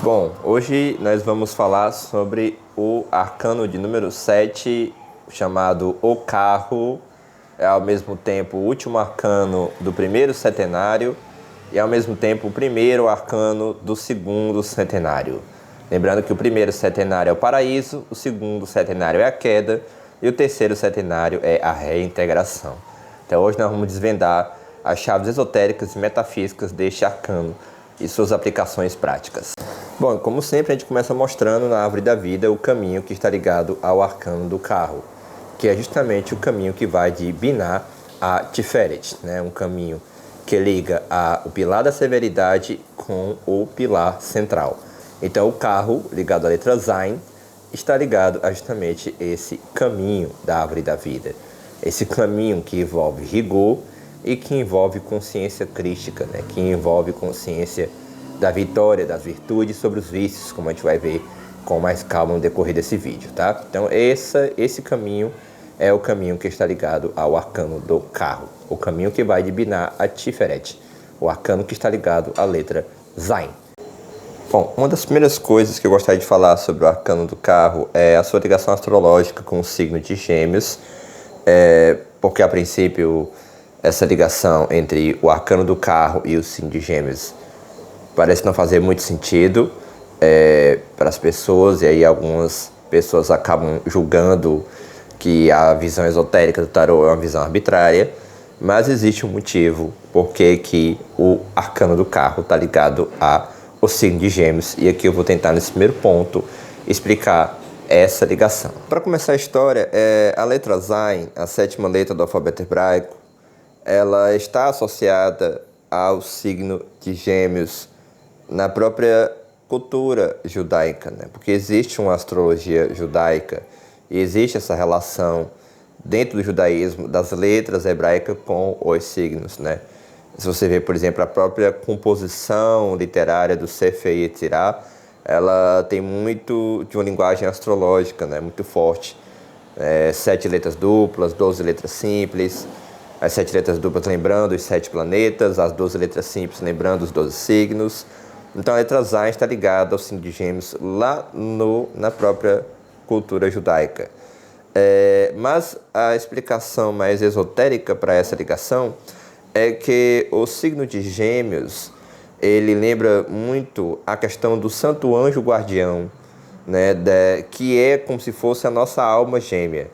Bom, hoje nós vamos falar sobre o arcano de número 7, chamado O Carro. É ao mesmo tempo o último arcano do primeiro setenário e ao mesmo tempo o primeiro arcano do segundo setenário. Lembrando que o primeiro setenário é o paraíso, o segundo setenário é a queda e o terceiro setenário é a reintegração. Então hoje nós vamos desvendar as chaves esotéricas e metafísicas deste arcano e suas aplicações práticas. Bom, como sempre, a gente começa mostrando na árvore da vida o caminho que está ligado ao arcano do carro, que é justamente o caminho que vai de Binah a Tiferet, né? Um caminho que liga o pilar da severidade com o pilar central. Então, o carro, ligado à letra Zain, está ligado a justamente esse caminho da árvore da vida. Esse caminho que envolve rigor e que envolve consciência crística, né? Que envolve consciência da vitória das virtudes sobre os vícios, como a gente vai ver com mais calma no decorrer desse vídeo, tá? Então esse caminho é o caminho que está ligado ao arcano do carro, o caminho que vai de Binah a Tiferet, o arcano que está ligado à letra Zain. Bom, uma das primeiras coisas que eu gostaria de falar sobre o arcano do carro é a sua ligação astrológica com o signo de Gêmeos, porque a princípio essa ligação entre o arcano do carro e o signo de Gêmeos parece não fazer muito sentido para as pessoas, e aí algumas pessoas acabam julgando que a visão esotérica do tarô é uma visão arbitrária, mas existe um motivo por que o arcano do carro está ligado ao signo de Gêmeos, e aqui eu vou tentar nesse primeiro ponto explicar essa ligação. Para começar a história, a letra Zain, a sétima letra do alfabeto hebraico, ela está associada ao signo de Gêmeos na própria cultura judaica, né? Porque existe uma astrologia judaica e existe essa relação dentro do judaísmo das letras hebraicas com os signos, né? Se você vê, por exemplo, a própria composição literária do Sefer Yetzirah, ela tem muito de uma linguagem astrológica, né? Muito forte. 7 letras duplas, 12 letras simples. As 7 letras duplas lembrando os 7 planetas, as 12 letras simples lembrando os 12 signos. Então a letra Zain está ligada ao signo de Gêmeos lá na própria cultura judaica. Mas a explicação mais esotérica para essa ligação é que o signo de Gêmeos, ele lembra muito a questão do santo anjo guardião, né, que é como se fosse a nossa alma gêmea.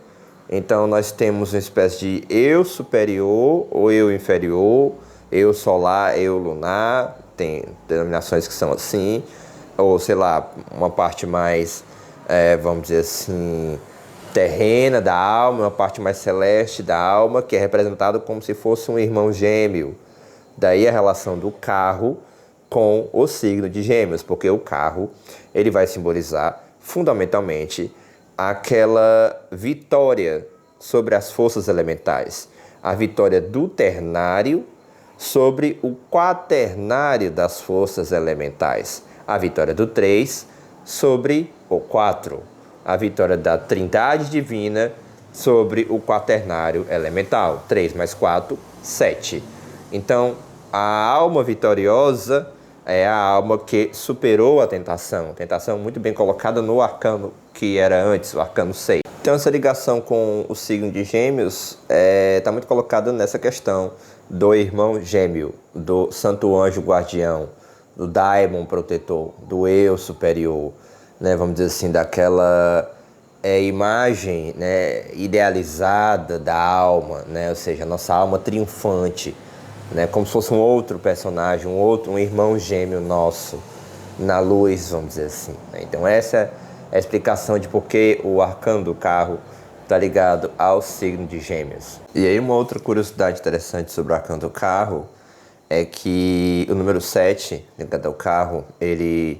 Então nós temos uma espécie de eu superior ou eu inferior, eu solar, eu lunar. Tem denominações que são assim, ou sei lá, uma parte mais, vamos dizer assim, terrena da alma, uma parte mais celeste da alma, que é representado como se fosse um irmão gêmeo. Daí a relação do carro com o signo de Gêmeos, porque o carro ele vai simbolizar fundamentalmente aquela vitória sobre as forças elementais, a vitória do ternário sobre o quaternário das forças elementais, a vitória do 3 sobre o 4, a vitória da trindade divina sobre o quaternário elemental, 3 mais 4, 7. Então, a alma vitoriosa é a alma que superou a tentação muito bem colocada no arcano que era antes, o arcano 6. Então, essa ligação com o signo de Gêmeos está muito colocada nessa questão do irmão gêmeo, do santo anjo guardião, do daimon protetor, do eu superior, né? Vamos dizer assim, daquela imagem, né, idealizada da alma, né? Ou seja, a nossa alma triunfante, né? Como se fosse um outro personagem, um irmão gêmeo nosso na luz, vamos dizer assim, né? Então essa é a explicação de por que o arcano do carro está ligado ao signo de Gêmeos. E aí uma outra curiosidade interessante sobre o arcano do carro é que o número 7, ligado ao carro, ele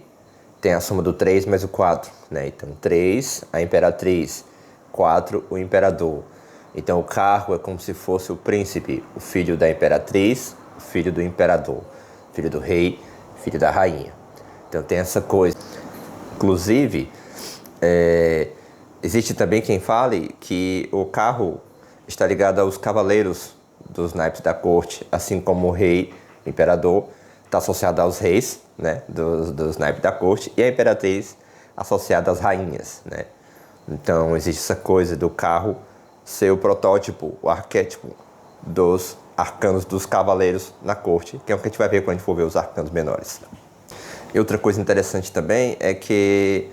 tem a soma do 3 mais o 4, né? Então 3, a imperatriz, 4, o imperador. Então o carro é como se fosse o príncipe, o filho da imperatriz, o filho do imperador, filho do rei, filho da rainha. Então tem essa coisa. Inclusive, existe também quem fale que o carro está ligado aos cavaleiros dos naipes da corte, assim como o rei, o imperador, está associada aos reis, né, dos naipes da corte, e a imperatriz associada às rainhas, né. Então existe essa coisa do carro ser o protótipo, o arquétipo dos arcanos dos cavaleiros na corte, que é o que a gente vai ver quando a gente for ver os arcanos menores. E outra coisa interessante também é que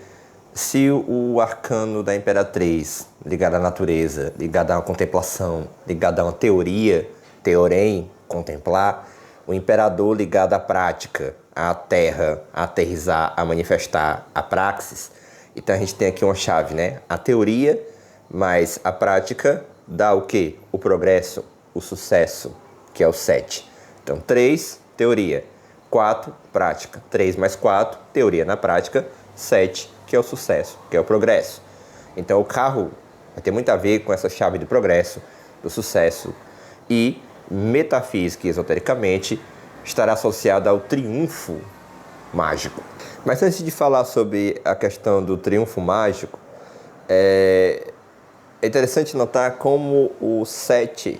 se o arcano da imperatriz, ligado à natureza, ligado a uma contemplação, ligado a uma teoria, teorem, contemplar, o imperador ligado à prática, à terra, a aterrizar, a manifestar, a praxis. Então a gente tem aqui uma chave, né? A teoria mais a prática dá o quê? O progresso, o sucesso, que é o 7. Então 3, teoria. 4, prática. 3 mais 4, teoria na prática. 7, que é o sucesso, que é o progresso. Então o carro vai ter muito a ver com essa chave do progresso, do sucesso. E metafísica e esotericamente estará associada ao triunfo mágico. Mas antes de falar sobre a questão do triunfo mágico, é interessante notar como o 7,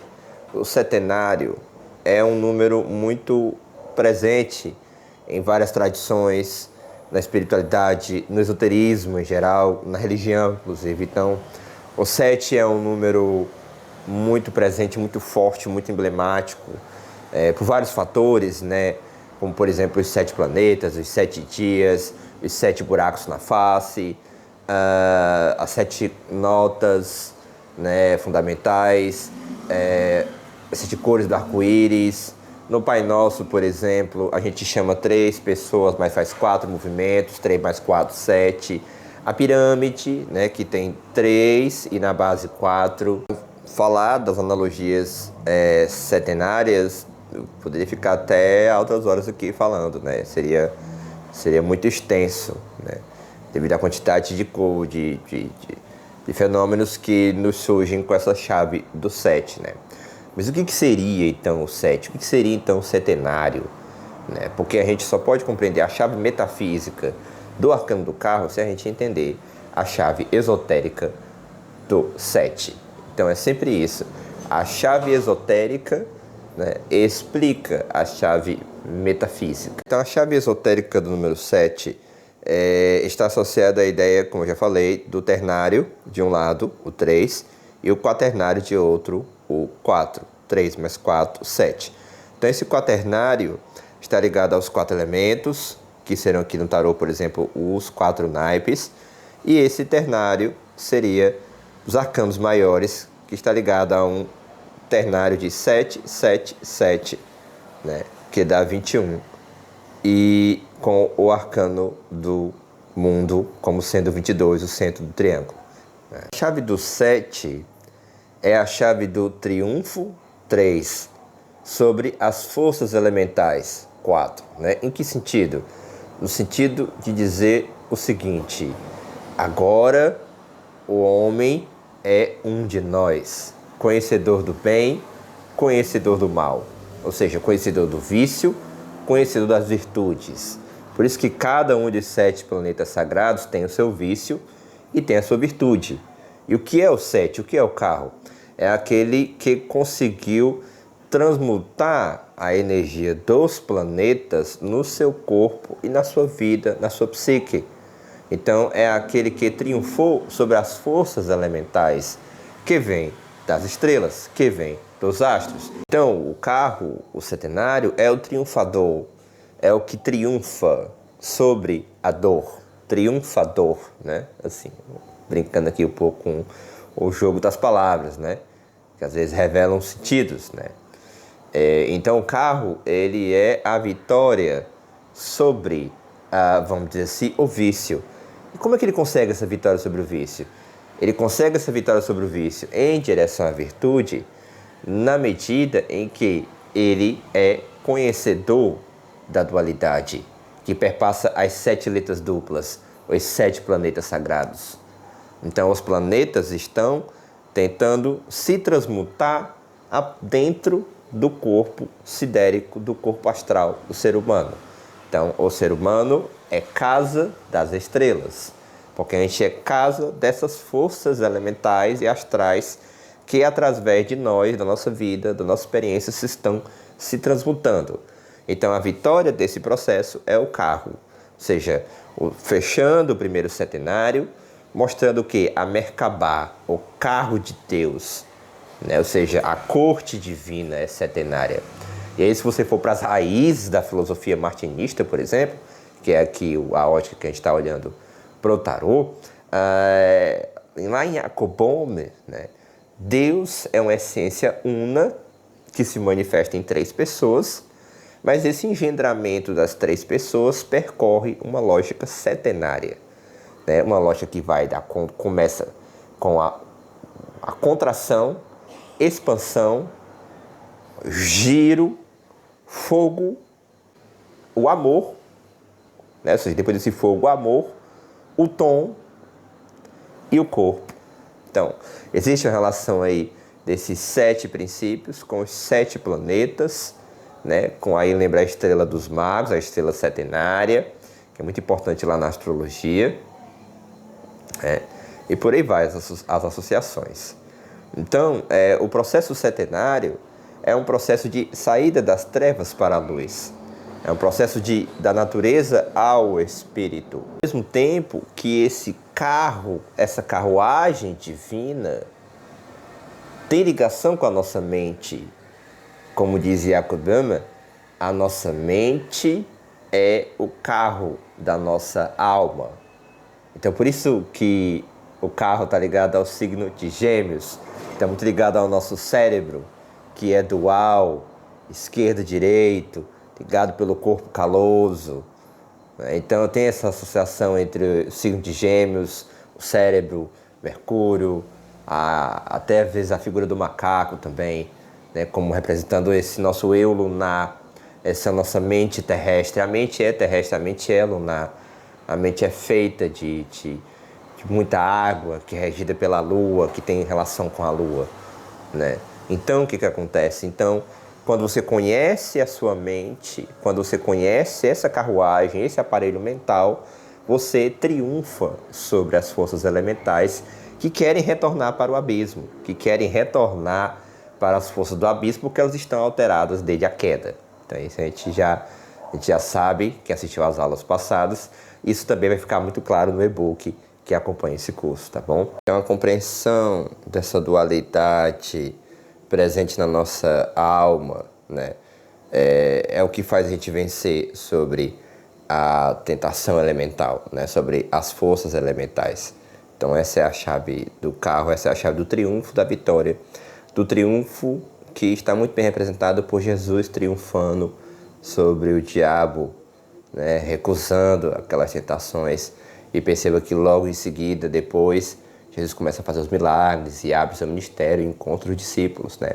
o setenário, é um número muito presente em várias tradições, na espiritualidade, no esoterismo em geral, na religião, inclusive. Então, o 7 é um número muito presente, muito forte, muito emblemático, por vários fatores, né? Como, por exemplo, os 7 planetas, os 7 dias, os 7 buracos na face, as 7 notas, né, fundamentais, as 7 cores do arco-íris. No Pai Nosso, por exemplo, a gente chama 3 pessoas, mas faz 4 movimentos, 3 mais 4, 7. A pirâmide, né, que tem 3 e na base 4. Falar das analogias setenárias, eu poderia ficar até altas horas aqui falando, né? Seria muito extenso, né? Devido à quantidade de fenômenos que nos surgem com essa chave do 7, né? Mas o que seria então o 7? O que seria então o setenário? Né? Porque a gente só pode compreender a chave metafísica do arcano do carro se a gente entender a chave esotérica do 7. Então é sempre isso. A chave esotérica, né, explica a chave metafísica. Então a chave esotérica do número 7 está associada à ideia, como eu já falei, do ternário de um lado, o 3, e o quaternário de outro, o 4. 3 mais 4, 7. Então esse quaternário está ligado aos 4 elementos, que serão aqui no tarô, por exemplo, os 4 naipes, e esse ternário seria os arcanos maiores, que está ligado a um ternário de 7, 7, 7, né, que dá 21, e com o arcano do mundo como sendo 22, o centro do triângulo. A chave do 7 é a chave do triunfo, 3, sobre as forças elementais, 4. Né? Em que sentido? No sentido de dizer o seguinte: agora o homem é um de nós, conhecedor do bem, conhecedor do mal, ou seja, conhecedor do vício, conhecedor das virtudes. Por isso que cada um dos 7 planetas sagrados tem o seu vício e tem a sua virtude. E o que é o 7? O que é o carro? É aquele que conseguiu transmutar a energia dos planetas no seu corpo e na sua vida, na sua psique. Então é aquele que triunfou sobre as forças elementais que vêm das estrelas, que vêm dos astros. Então o carro, o setenário, é o triunfador, é o que triunfa sobre a dor, triunfador, né? Assim, brincando aqui um pouco com o jogo das palavras, né? Que às vezes revelam sentidos, né? Então o carro, ele é a vitória sobre, vamos dizer assim, o vício. E como é que ele consegue essa vitória sobre o vício? Ele consegue essa vitória sobre o vício em direção à virtude, na medida em que ele é conhecedor da dualidade, que perpassa as 7 letras duplas, os 7 planetas sagrados. Então os planetas estão tentando se transmutar dentro do corpo sidérico, do corpo astral do ser humano. Então o ser humano é casa das estrelas, porque a gente é casa dessas forças elementais e astrais que através de nós, da nossa vida, da nossa experiência, se estão se transmutando. Então a vitória desse processo é o carro, ou seja, fechando o primeiro setenário, mostrando que a Merkabah, o carro de Deus, né? Ou seja, a corte divina é setenária. E aí, se você for para as raízes da filosofia martinista, por exemplo, que é aqui a ótica que a gente está olhando para o tarô, lá em Jacobone, né? Deus é uma essência una que se manifesta em 3 pessoas, mas esse engendramento das 3 pessoas percorre uma lógica setenária, né? Uma lógica que começa com a contração, expansão, giro, fogo, o amor, né? Ou seja, depois desse fogo, o amor, o tom e o corpo. Então, existe uma relação aí desses 7 princípios com os 7 planetas, né? Com aí lembra a estrela dos magos, a estrela setenária, que é muito importante lá na astrologia, né? E por aí vai as associações. Então, o processo setenário é um processo de saída das trevas para a luz. É um processo da natureza ao espírito. Ao mesmo tempo que esse carro, essa carruagem divina, tem ligação com a nossa mente. Como diz Jacob Böhmer, a nossa mente é o carro da nossa alma. Então, por isso que o carro está ligado ao signo de Gêmeos, está muito ligado ao nosso cérebro, que é dual, esquerdo, direito, ligado pelo corpo caloso. Então tem essa associação entre o signo de Gêmeos, o cérebro, Mercúrio, até às vezes a figura do macaco também, né, como representando esse nosso eu lunar, essa nossa mente terrestre. A mente é terrestre, a mente é lunar, a mente é feita de muita água, que é regida pela lua, que tem relação com a lua, né? Então, o que acontece? Então, quando você conhece a sua mente, quando você conhece essa carruagem, esse aparelho mental, você triunfa sobre as forças elementais que querem retornar para o abismo, que querem retornar para as forças do abismo, porque elas estão alteradas desde a queda. Então, isso a gente já sabe, que assistiu às aulas passadas. Isso também vai ficar muito claro no e-book que acompanha esse curso, tá bom? É uma compreensão dessa dualidade presente na nossa alma, né? É o que faz a gente vencer sobre a tentação elemental, né? Sobre as forças elementais. Então essa é a chave do carro, essa é a chave do triunfo, da vitória. Do triunfo que está muito bem representado por Jesus triunfando sobre o diabo, né? Recusando aquelas tentações. E perceba que logo em seguida, depois, Jesus começa a fazer os milagres e abre seu ministério e encontra os discípulos, né?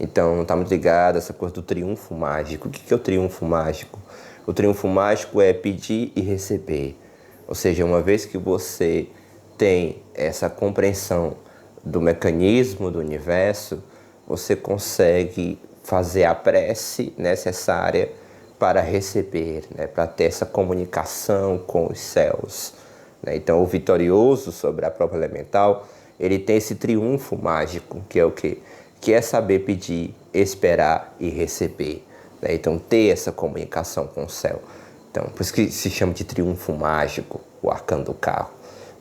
Então, está muito ligado a essa coisa do triunfo mágico. O que é o triunfo mágico? O triunfo mágico é pedir e receber. Ou seja, uma vez que você tem essa compreensão do mecanismo do universo, você consegue fazer a prece necessária para receber, né? Para ter essa comunicação com os céus. Então, o vitorioso sobre a própria elemental, ele tem esse triunfo mágico, que é o quê? Que é saber pedir, esperar e receber. Então, ter essa comunicação com o céu. Então, por isso que se chama de triunfo mágico, o arcano do carro.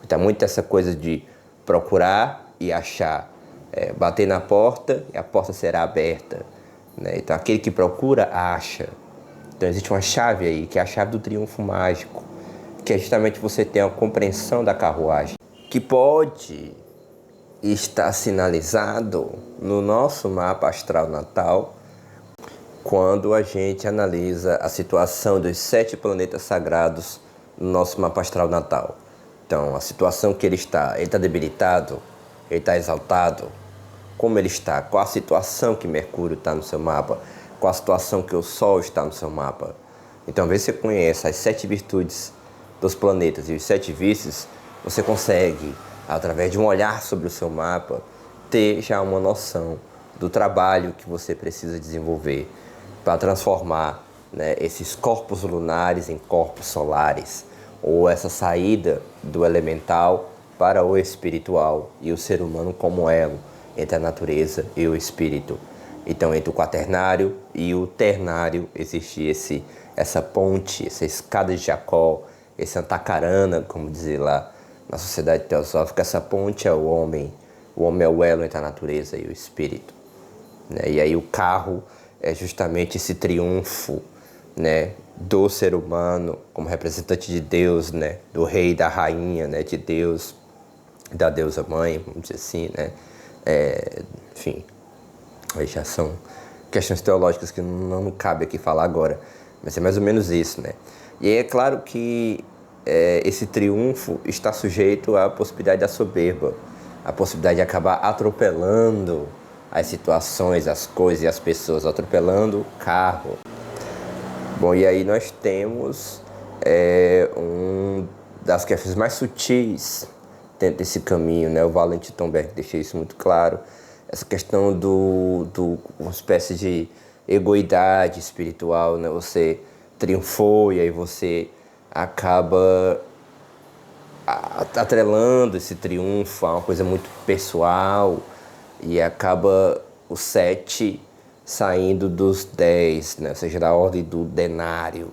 Então, muito essa coisa de procurar e achar. Bater na porta e a porta será aberta. Então, aquele que procura, acha. Então, existe uma chave aí, que é a chave do triunfo mágico, que é justamente você ter uma compreensão da carruagem, que pode estar sinalizado no nosso mapa astral natal, quando a gente analisa a situação dos 7 planetas sagrados no nosso mapa astral natal. Então, a situação que ele está debilitado, ele está exaltado, como ele está, qual a situação que Mercúrio está no seu mapa, qual a situação que o Sol está no seu mapa. Então, vê se você conhece as 7 virtudes dos planetas e os 7 vícios, você consegue, através de um olhar sobre o seu mapa, ter já uma noção do trabalho que você precisa desenvolver para transformar, né, esses corpos lunares em corpos solares, ou essa saída do elemental para o espiritual e o ser humano como elo entre a natureza e o espírito. Então, entre o quaternário e o ternário existe essa ponte, essa escada de Jacó, esse antacarana, como dizer lá na sociedade teosófica. Essa ponte é o homem é o elo entre a natureza e o espírito, né? E aí o carro é justamente esse triunfo, né, do ser humano como representante de Deus, né, do rei e da rainha, né, de Deus, da deusa mãe, vamos dizer assim, né? Enfim, aí já são questões teológicas que não cabe aqui falar agora, mas é mais ou menos isso, né? E aí é claro que esse triunfo está sujeito à possibilidade da soberba, a possibilidade de acabar atropelando as situações, as coisas e as pessoas, atropelando o carro. Bom, e aí nós temos um das questões mais sutis dentro desse caminho, né? O Valentin Tomberg deixa isso muito claro. Essa questão uma espécie de egoidade espiritual, né? Você triunfou e aí você acaba atrelando esse triunfo a uma coisa muito pessoal e acaba o 7 saindo dos 10, né? Ou seja, da ordem do denário,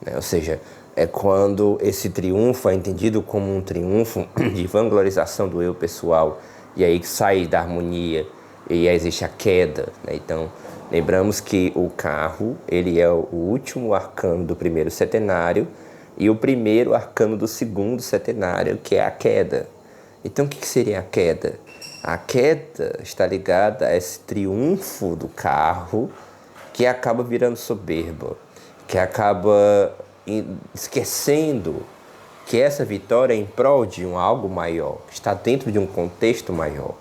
né? Ou seja, é quando esse triunfo é entendido como um triunfo de vanglorização do eu pessoal e aí sai da harmonia e aí existe a queda, né? Então, lembramos que o carro, ele é o último arcano do primeiro setenário e o primeiro arcano do segundo setenário, que é a queda. Então, o que seria a queda? A queda está ligada a esse triunfo do carro que acaba virando soberba, que acaba esquecendo que essa vitória é em prol de algo maior, que está dentro de um contexto maior,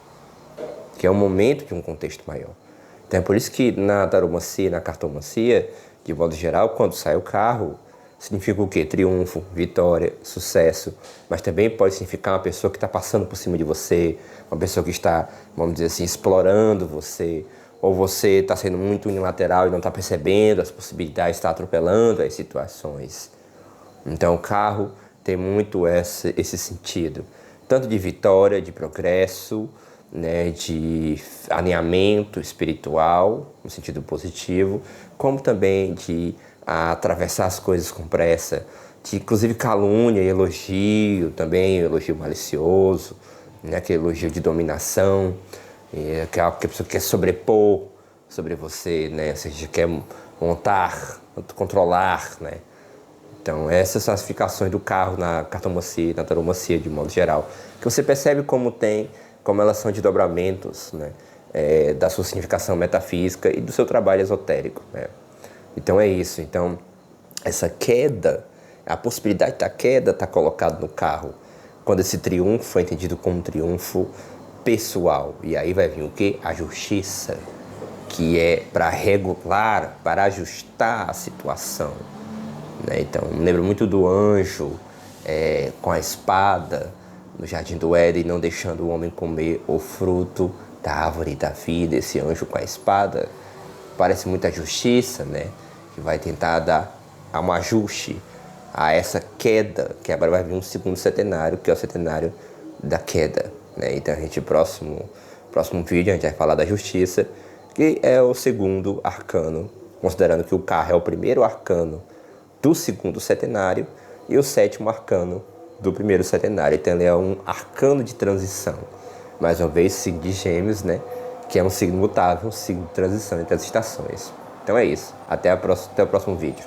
que é um momento de um contexto maior. Então é por isso que na taromancia, na cartomancia, de modo geral, quando sai o carro, significa o quê? Triunfo, vitória, sucesso, mas também pode significar uma pessoa que está passando por cima de você, uma pessoa que está, vamos dizer assim, explorando você, ou você está sendo muito unilateral e não está percebendo as possibilidades, está atropelando as situações. Então o carro tem muito esse sentido, tanto de vitória, de progresso, né, de alinhamento espiritual, no sentido positivo, como também de atravessar as coisas com pressa, de inclusive calúnia e elogio, também elogio malicioso, né, aquele elogio de dominação, que é algo que a pessoa quer sobrepor sobre você, né, ou seja, quer montar, controlar, né. Então essas são as classificações do carro na cartomancia, na taromancia de modo geral, que você percebe como elas são desdobramentos, né, da sua significação metafísica e do seu trabalho esotérico, né. Então é isso. Então essa queda, a possibilidade da queda está colocada no carro quando esse triunfo é entendido como um triunfo pessoal. E aí vai vir o quê? A justiça, que é para regular, para ajustar a situação, né? Então me lembro muito do anjo com a espada no jardim do Éden, não deixando o homem comer o fruto da árvore da vida. Esse anjo com a espada parece muita justiça, né? Que vai tentar dar um ajuste a essa queda, que agora vai vir um segundo setenário, que é o setenário da queda, né? Então a gente, próximo vídeo, a gente vai falar da justiça, que é o segundo arcano, considerando que o carro é o primeiro arcano do segundo setenário e o sétimo arcano do primeiro setenário. Então ele é um arcano de transição. Mais uma vez, signo de Gêmeos, né? Que é um signo mutável, um signo de transição entre as estações. Então é isso. Até o próximo vídeo.